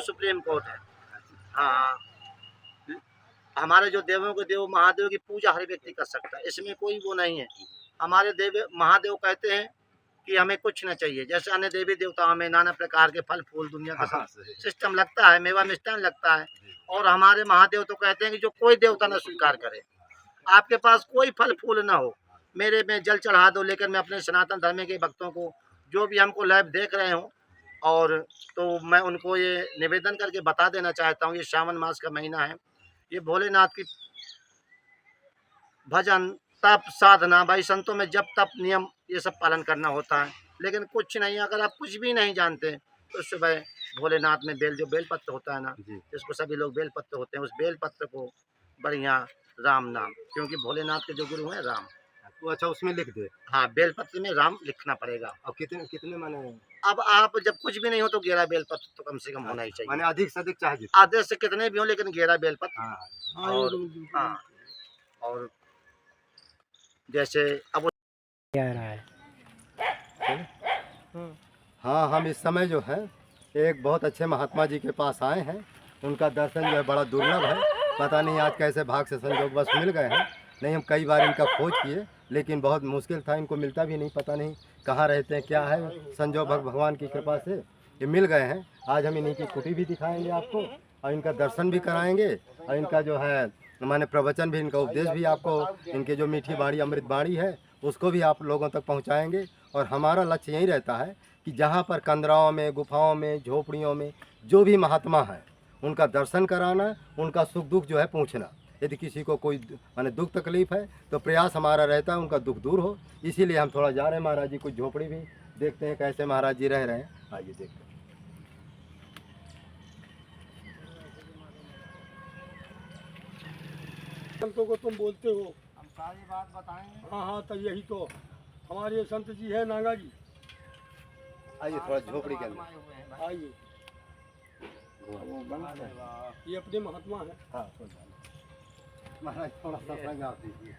Supreme court है। हाँ, हमारे जो देवों के देव महादेव की पूजा हर व्यक्ति कर सकता है, इसमें कोई वो नहीं है। हमारे देव महादेव कहते हैं कि हमें कुछ न चाहिए, जैसे अन्य देवी देवताओं में नाना प्रकार के फल फूल दुनिया का सब सिस्टम लगता है, मेवा मिष्ठान लगता है, और हमारे महादेव तो कहते हैं कि जो कोई देवता न स्वीकार करे, आपके पास कोई फल फूल ना हो, मेरे में जल चढ़ा दो, लेकिन मैं अपने सनातन धर्म के भक्तों को जो भी हमको लाइव देख रहे हो, और तो मैं उनको ये निवेदन करके बता देना चाहता हूँ, ये श्रावण मास का महीना है, ये भोलेनाथ की भजन तप साधना, भाई संतों में जप तप नियम ये सब पालन करना होता है। लेकिन कुछ नहीं, अगर आप कुछ भी नहीं जानते तो सुबह भोलेनाथ में जो बेलपत्र होता है ना, जिसको सभी लोग बेलपत्र होते हैं, उस बेलपत्र को बढ़िया राम नाम, क्योंकि भोलेनाथ के जो गुरु हैं राम, तो अच्छा उसमें लिख दे। हाँ, बेलपत्र में राम लिखना पड़ेगा। और कितने कितने माने? अब आप जब कुछ भी नहीं हो तो 11 बेलपत्र तो कम से कम होना ही चाहिए, माने अधिक से अधिक चाहे आधे से कितने भी हो, लेकिन 11 बेलपत्र। हाँ। और जैसे अब क्या रहा है। हाँ, हम इस समय जो है एक बहुत अच्छे महात्मा जी के पास आए हैं। उनका दर्शन जो है बड़ा दुर्लभ है, पता नहीं आज कैसे भाग से संजोग बस मिल गए हैं। नहीं, हम कई बार इनका खोज किए, लेकिन बहुत मुश्किल था, इनको मिलता भी नहीं, पता नहीं कहाँ रहते हैं, क्या है। संजोग भगवान की कृपा से ये मिल गए हैं। आज हम इन्हीं की कुटी भी दिखाएंगे आपको, और इनका दर्शन भी कराएंगे, और इनका जो है माने प्रवचन भी, इनका उपदेश भी आपको, इनके जो मीठी बाणी अमृत बाणी है उसको भी आप लोगों तक पहुंचाएंगे। और हमारा लक्ष्य यही रहता है कि जहाँ पर कंदराओं में, गुफाओं में, झोपड़ियों में जो भी महात्मा हैं उनका दर्शन कराना, उनका सुख दुख जो है पूछना। यदि किसी को कोई माने दुख तकलीफ है तो प्रयास हमारा रहता है उनका दुख दूर हो। इसीलिए हम थोड़ा जा रहे हैं महाराज जी, कुछ झोपड़ी भी देखते हैं कैसे महाराज जी रह रहे हैं। आइए देखते हैं। संतों को तुम बोलते हो, हम सारी बात बताएंगे। हाँ हाँ, तो यही तो हमारे संत जी है नागा जी। आइए थोड़ा झोपड़ी के अंदर आइए, ये अपने महात्मा है। हाँ, महाराज थोड़ा सत्संग आप दीजिए।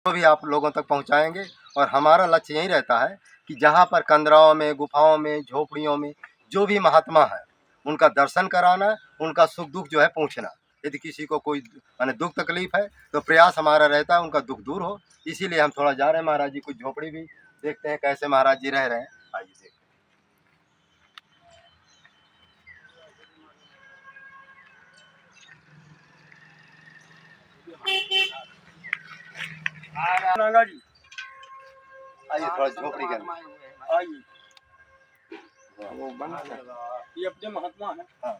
तो भी आप लोगों तक पहुंचाएंगे। और हमारा लक्ष्य यही रहता है कि जहाँ पर कंदराओं में, गुफाओं में, झोपड़ियों में जो भी महात्मा है उनका दर्शन कराना, उनका सुख दुख जो है पूछना। यदि किसी को कोई माने दुख तकलीफ है तो प्रयास हमारा रहता है उनका दुख दूर हो। इसीलिए हम थोड़ा जा रहे हैं महाराज जी, कुछ झोपड़ी भी देखते हैं कैसे महाराज जी रह रहे हैं। आइए देखते हैं। नागा जी आइए थोड़ा झोपड़ी के अंदर आइए, ये अपने महात्मा है। हाँ,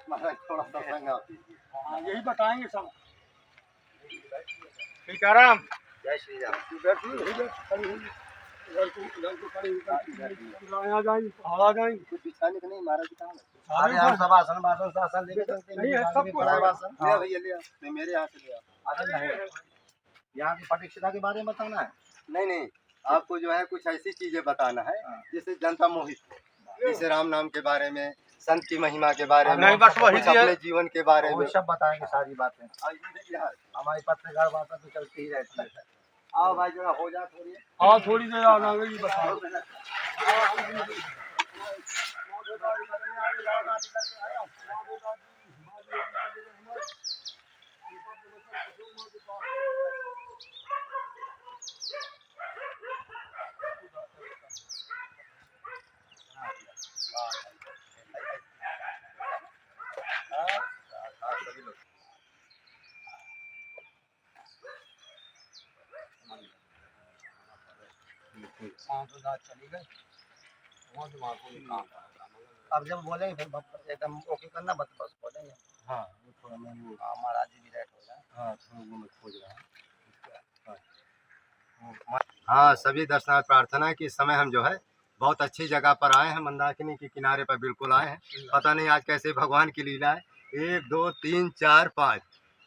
महाराज थोड़ा सत्संग आप दीजिए। हाँ, यही बताएंगे सब। सीताराम, जय श्री राम। आ जाएंगे कुछ बिछाने को नहीं महाराज जी कहाँ है? अरे हम सब आसन वासन शासन लेके चलते हैं, नहीं है, सब कुछ बड़ा है। वासन। ले भैया ले आओ। नहीं, मेरे यहाँ से ले आओ। अरे नहीं, यहाँ की परीक्षा के बारे में बताना है। नहीं, आपको जो है कुछ ऐसी चीजें बताना है जिससे जनता मोहित हो। जैसे राम नाम के बारे में, संत की महिमा के बारे में, नहीं, बस वही कुछ अपने जीवन के बारे में। वो सब बताएंगे सारी बातें। यार, हमारी पत्रकार वार्ता तो चलती ही रहती है। आओ भाई जरा हो जा थोड़ी। हाँ, थोड़ी देर आ नागा जी बताओ। चली गई, अब जब बोलेंगे फिर एकदम ओके करना, बस बोलेंगे। हाँ, वो थोड़ा मैं वो महाराज जी भी रेट हो जाए। हाँ थोड़ा वो मैं खोज रहा हूँ। हाँ, सभी दर्शनार्थ प्रार्थना है कि इस समय हम जो है बहुत अच्छी जगह पर आए हैं, मंदाकिनी के किनारे पर बिल्कुल आए हैं। पता नहीं आज कैसे भगवान की लीला है। 1 2 3 4 5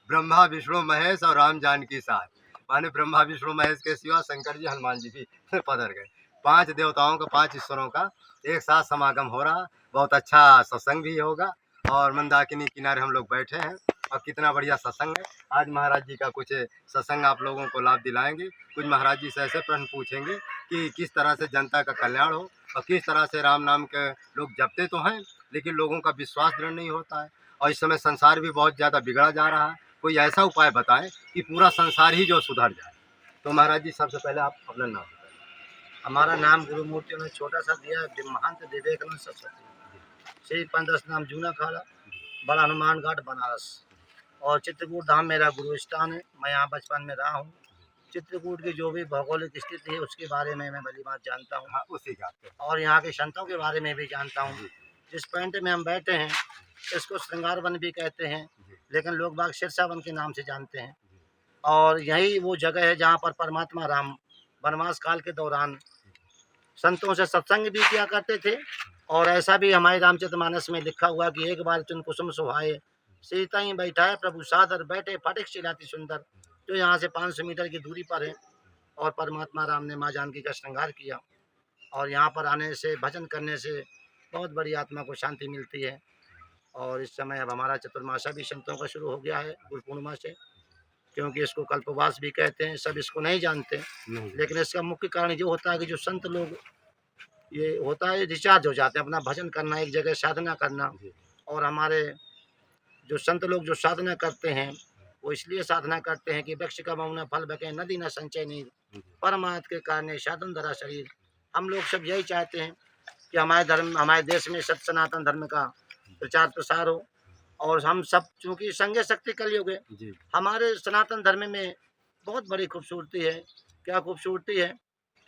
ब्रह्मा विष्णु महेश और राम जानकी साथ, माने ब्रह्मा विष्णु महेश के सिवा शंकर जी हनुमान जी भी पधर गए। 5 देवताओं का, 5 ईश्वरों का एक साथ समागम हो रहा। बहुत अच्छा सत्संग भी होगा और मंदाकिनी किनारे हम लोग बैठे हैं और कितना बढ़िया सत्संग है। आज महाराज जी का कुछ सत्संग आप लोगों को लाभ दिलाएंगे। कुछ महाराज जी से ऐसे प्रश्न पूछेंगे कि किस तरह से जनता का कल्याण हो और किस तरह से राम नाम के लोग जपते तो हैं लेकिन लोगों का विश्वास दृढ़ नहीं होता है और इस समय संसार भी बहुत ज़्यादा बिगड़ा जा रहा है। कोई ऐसा उपाय बताएं कि पूरा संसार ही जो सुधर जाए। तो महाराज जी सबसे पहले आप अपना नाम बताइए। हमारा नाम गुरु मूर्ति ने छोटा सा दिया है, महंत विवेकानंद सरस्वती, श्री पंदस नाम जूना खाला, बड़ा हनुमान घाट बनारस। और चित्रकूट धाम मेरा गुरु स्थान है। मैं यहाँ बचपन में रहा हूँ। चित्रकूट की जो भी भौगोलिक स्थिति है उसके बारे में मैं भली बात जानता हूँ। हाँ, उसी का और यहाँ के संतों के बारे में भी जानता हूँ। जिस पॉइंट में हम बैठे हैं इसको श्रृंगार वन भी कहते हैं, लेकिन लोग बाग सिरसा वन के नाम से जानते हैं। और यही वो जगह है जहाँ पर परमात्मा राम वनवास काल के दौरान संतों से सत्संग भी किया करते थे। और ऐसा भी हमारे रामचरितमानस में लिखा हुआ कि एक बार चुन कुसुम सुहाए, सीता ही बैठाए प्रभु सादर, बैठे फटिक चिलाती सुंदर। जो यहाँ से 500 मीटर की दूरी पर है। और परमात्मा राम ने माँ जानकी का श्रृंगार किया। और यहाँ पर आने से भजन करने से बहुत बड़ी आत्मा को शांति मिलती है। और इस समय अब हमारा चतुर्मासा भी संतों का शुरू हो गया है गुरु पूर्णिमा से, क्योंकि इसको कल्पवास भी कहते हैं। सब इसको नहीं जानते, लेकिन इसका मुख्य कारण ये होता है कि जो संत लोग ये होता है रिचार्ज हो जाते हैं, अपना भजन करना, एक जगह साधना करना। और हमारे जो संत लोग जो साधना करते हैं वो इसलिए साधना करते हैं कि वृक्ष का मौन फल बके, नदी न संचय नीर, परमात्म के कारण साधन धरा शरीर। हम लोग सब यही चाहते हैं कि हमारे धर्म, हमारे देश में सत्य सनातन धर्म का प्रचार प्रसार हो। और हम सब चूँकि संघ शक्ति कलयुग है, हमारे सनातन धर्म में बहुत बड़ी खूबसूरती है। क्या खूबसूरती है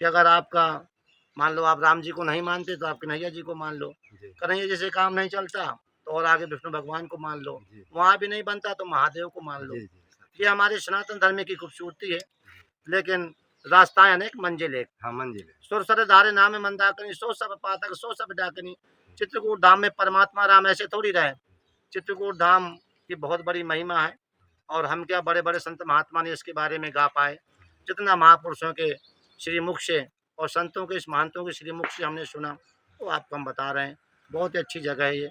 कि अगर आपका मान लो आप राम जी को नहीं मानते तो आप कन्हैया जी को मान लो। कन्हैया जी से काम नहीं चलता तो और आगे विष्णु भगवान को मान लो। वहाँ भी नहीं बनता तो महादेव को मान लो। ये हमारे सनातन धर्म की खूबसूरती है। लेकिन रास्ताएं अनेक, मंजिल एक। हाँ, मंजिल है। सुर सर धारे नाम मंदाकिनी, सो सब पातक सो सब डाकिनी। चित्रकूट धाम में परमात्मा राम ऐसे थोड़ी रहे। चित्रकूट धाम की बहुत बड़ी महिमा है। और हम क्या बड़े बड़े संत महात्मा ने इसके बारे में गा पाए। जितना महापुरुषों के श्रीमुख से और संतों के, इस महंतों के श्रीमुख से हमने सुना वो आपको हम बता रहे हैं। बहुत ही अच्छी जगह है ये।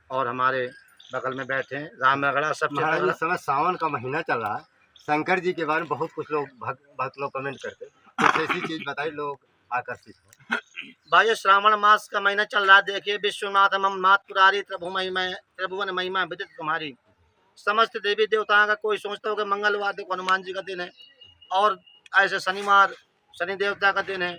और हमारे बगल में बैठे हैं रामनगरा, सबसे महाराज तगड़ा। इस समय सावन का महीना चल रहा है। शंकर जी के बारे में बहुत कुछ लोग भक्त लोग कमेंट करते हैं। कुछ ऐसी चीज बताइए लोग आकर्षित हो। भाई श्रावण मास का महीना चल रहा है। देखिए विश्वनाथ मम नाथ पुरारी, त्रिभुवन महिमा विदित तुम्हारी। समस्त देवी देवताओं का कोई सोचता हो कि मंगलवार देखो हनुमान जी का दिन है, और ऐसे शनिवार शनि देवता का दिन है,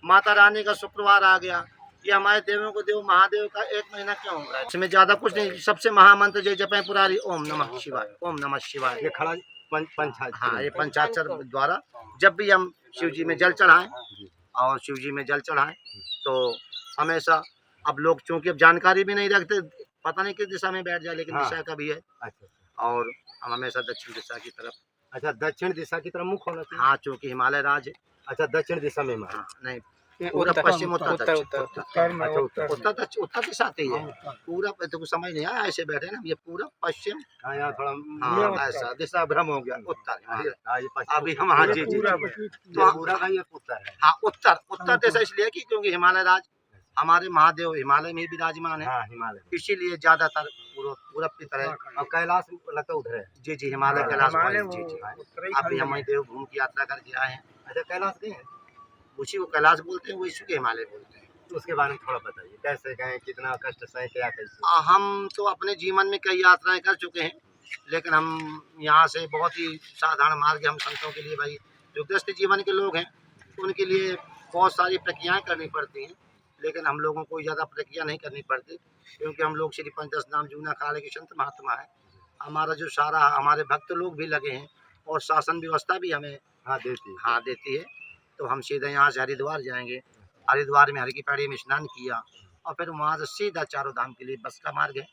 माता रानी का शुक्रवार आ गया। ये हमारे देवों को देव महादेव का एक महीना क्यों हो रहा है? इसमें ज्यादा कुछ नहीं। सबसे महामंत्र जय जपे पुरारी, ओम नमः शिवाय, ओम नमः शिवाय। ये खड़ा पंचायत। हाँ, ये पंचाक्षर द्वारा जब भी हम शिव जी में जल चढ़ाएं और शिव जी में जल चढ़ाएं तो हमेशा, अब लोग चूंकि अब जानकारी भी नहीं रखते, पता नहीं किस दिशा में बैठ जाए, लेकिन हाँ। दिशा का भी है। अच्छा, और हम हमेशा दक्षिण दिशा की तरफ। अच्छा, दक्षिण दिशा की तरफ मुख होना चाहिए। हाँ, चूंकि हिमालय राज है। अच्छा, दक्षिण दिशा में हिमालय। हाँ, नहीं पूरा पश्चिम उत्तर अच्छा, उत्तर उत्तर दिशा आती है। पूरा तो कुछ समझ नहीं आया, ऐसे बैठे ना, ये पूरा पश्चिम। हाँ, यहाँ थोड़ा हाँ, ऐसा दिशा भ्रम हो गया। उत्तर हाँ, ये पश्चिम। अभी हम, हाँ जी जी, तो पूरा का ये उत्तर है। हाँ उत्तर दिशा इसलिए कि क्योंकि हिमालय राज, हमारे महादेव हिमालय में भी विराजमान है। हाँ, हिमालय। इसीलिए ज्यादातर पूरब की तरह। और कैलाश लगता है उधर है। जी जी, हिमालय कैलाश जी जी। अभी हम देवभूमि की यात्रा करके आए हैं। अच्छा, कैलाश गए हैं? उसी को कैलाश बोलते हैं, वो इसी के हिमालय बोलते हैं। तो उसके बारे में थोड़ा बताइए, कैसे गए, कितना कष्ट सहे, क्या कैसे? हम तो अपने जीवन में कई यात्राएं कर चुके हैं, लेकिन हम यहाँ से बहुत ही साधारण मार्ग, हम संतों के लिए, भाई जो ग्रस्त जीवन के लोग हैं उनके लिए बहुत सारी प्रक्रियाएं करनी पड़ती हैं। लेकिन हम लोगों को ज़्यादा प्रक्रिया नहीं करनी पड़ती, क्योंकि हम लोग श्री पंचदश नाम जूना खाले के संत महात्मा है। हमारा जो सारा, हमारे भक्त लोग भी लगे हैं और शासन व्यवस्था भी हमें देती है। तो हम सीधे यहाँ से हरिद्वार जाएंगे। हरिद्वार में हर की पैड़ी में स्नान किया और फिर वहाँ से सीधा चारों धाम के लिए बस का मार्ग है।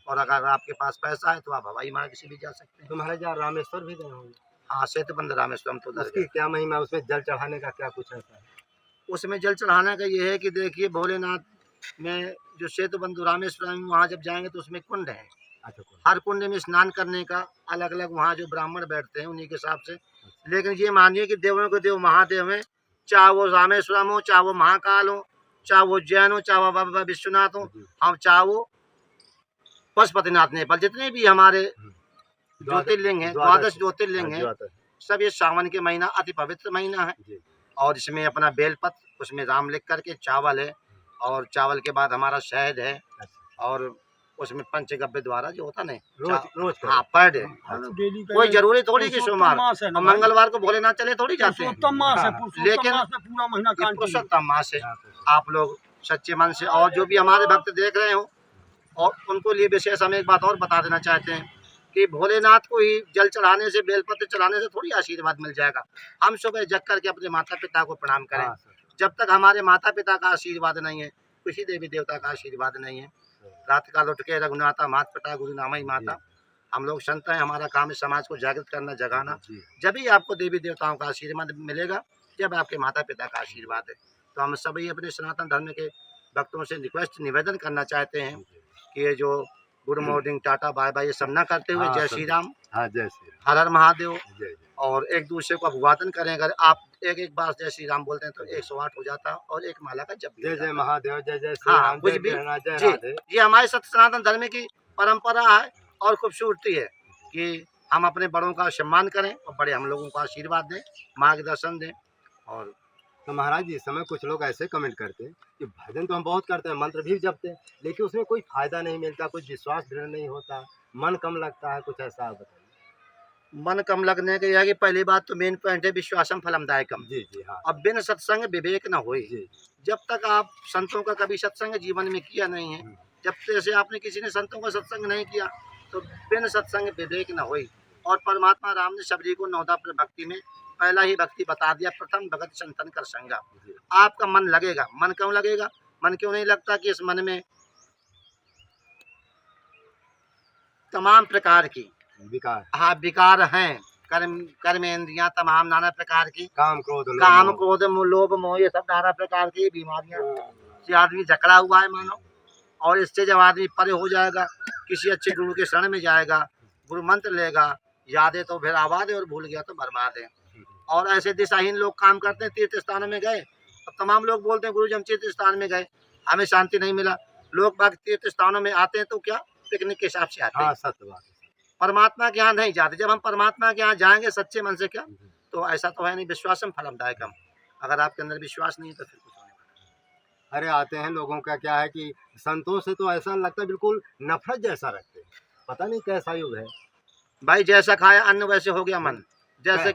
और अगर आपके पास पैसा है तो आप हवाई मार्ग से भी जा सकते हैं। तो महाराज यहाँ रामेश्वर भी गए होंगे? हाँ, सेतुबंध रामेश्वरम तो उसकी क्या महिमा, उसमें जल चढ़ाने का क्या कुछ ऐसा है? उसमें जल चढ़ाने का ये है कि देखिए भोलेनाथ में जो सेतुबंध रामेश्वरम, वहाँ जब जाएंगे तो उसमें कुंड है। अच्छा, हर कुंड में स्नान करने का अलग अलग वहाँ जो ब्राह्मण बैठते हैं उन्हीं के हिसाब से। लेकिन ये मानिए कि देवों को देव महादेव हैं, चाहे वो रामेश्वरम हो, चाहे वो महाकाल हो, चाहे वो उज्जैन हो, चाहे वो बाबा विश्वनाथ हो, हम चाहे वो पशुपतिनाथ नेपाल, जितने भी हमारे ज्योतिर्लिंग हैं, द्वादश ज्योतिर्लिंग हैं, सब ये सावन के महीना अति पवित्र महीना है। जी। और इसमें अपना बेलपत्र, उसमें राम लिख करके, चावल है, और चावल के बाद हमारा शहद है, और उसमें पंचगव्य द्वारा जो होता नहीं रोज हाँ पर डे। डेली का कोई ये जरूरी थोड़ी कि पुरुषोत्तम सोमवार मास है ना और भाई। मंगलवार को भोलेनाथ चले थोड़ी जाते हैं। पुरुषोत्तम मास है, हाँ। पुरुषोत्तम लेकिन मास में पूरा महीना ये कांटी है। पुरुषोत्तम मास है। आप लोग सच्चे मन से, और जो भी हमारे भक्त देख रहे हो, और उनको लिए विशेष हम एक बात और बता देना चाहते हैं कि भोलेनाथ को ही जल चढ़ाने से, बेलपत्र चढ़ाने से थोड़ी आशीर्वाद मिल जाएगा। हम सुबह जग करके अपने माता पिता को प्रणाम करें। जब तक हमारे माता पिता का आशीर्वाद नहीं है, किसी देवी देवता का आशीर्वाद नहीं है। रात काल उठ के रघुनाथा मात पिता गुरु नामई माता, हम लोग संत हैं, हमारा काम है समाज को जागृत करना, जगाना। जब भी आपको देवी देवताओं का आशीर्वाद मिलेगा, जब आपके माता पिता का आशीर्वाद है। तो हम सभी अपने सनातन धर्म के भक्तों से रिक्वेस्ट, निवेदन करना चाहते हैं कि ये जो good morning, tata, bye bye, ये सब ना करते हुए जय श्री राम, हाँ जय श्री हर हर महादेव, जय जय। और एक दूसरे को अभिवादन करें। अगर आप एक बार जय श्री राम बोलते हैं तो 108 हो जाता है, और एक माला का जप भी जय हो जय जाता है। महादेव, जय जय श्री हाँ, राम, कुछ जय भी कृष्णा, जय जी, राधे। ये हमारे सनातन धर्म की परंपरा है और खूबसूरती है कि हम अपने बड़ों का सम्मान करें और बड़े हम लोगों को आशीर्वाद दें, मार्गदर्शन दें। और तो महाराज जी, इस समय कुछ लोग ऐसे कमेंट करते हैं कि भजन तो हम बहुत करते हैं, मंत्र भी जपते हैं, लेकिन उसमें कोई फायदा नहीं मिलता, कुछ विश्वास दृढ़ नहीं होता, मन कम लगता है, कुछ ऐसा आप बताइए। मन कम लगने के यह है कि पहली बात तो मेन पॉइंट है विश्वासम फलम दायकम। जी जी हाँ अब बिन सत्संग विवेक न होए। जी। जब तक आप संतों का कभी सत्संग जीवन में किया नहीं है, जब जैसे आपने किसी ने संतों का सत्संग नहीं किया, तो बिन सत्संग विवेक न होए। और परमात्मा राम ने सबरी को 9 भक्ति में पहला ही भक्ति बता दिया, प्रथम भगत संतन कर संगा। आपका मन लगेगा। मन क्यों लगेगा? मन क्यों नहीं लगता कि इस मन में तमाम प्रकार की विकार, हाँ विकार हैं, कर्मेंद्रियां तमाम नाना प्रकार की, काम क्रोध लोभ, काम मोह। क्रोध लोभ मोह, ये सब नाना प्रकार की बीमारियां से आदमी जकड़ा हुआ है मानो। और इससे जब आदमी परे हो जाएगा, किसी अच्छे गुरु के शरण में जाएगा, गुरु मंत्र लेगा, याद है तो फिर आबाद है, और भूल गया तो बर्बाद है। और ऐसे दिशाहीन लोग काम करते हैं। तीर्थ स्थानों में गए, अब तमाम लोग बोलते हैं गुरु जी हम तीर्थ स्थान में गए, हमें शांति नहीं मिला। लोग बाग तीर्थ स्थानों में आते हैं तो क्या पिकनिक के हिसाब से आते हैं, हाँ सत्य बात है। परमात्मा के यहाँ नहीं जाते। जब हम परमात्मा के यहाँ जाएंगे सच्चे मन से, क्या तो ऐसा तो है नहीं, विश्वासम फलम दायकम। अगर आपके अंदर विश्वास नहीं है तो फिर कुछ होने वाला। अरे आते हैं लोगों का क्या है कि संतों से तो ऐसा लगता है बिल्कुल नफरत जैसा रखते हैं, पता नहीं कैसा युग है। भाई जैसा खाया अन्न वैसे हो गया मन। जैसे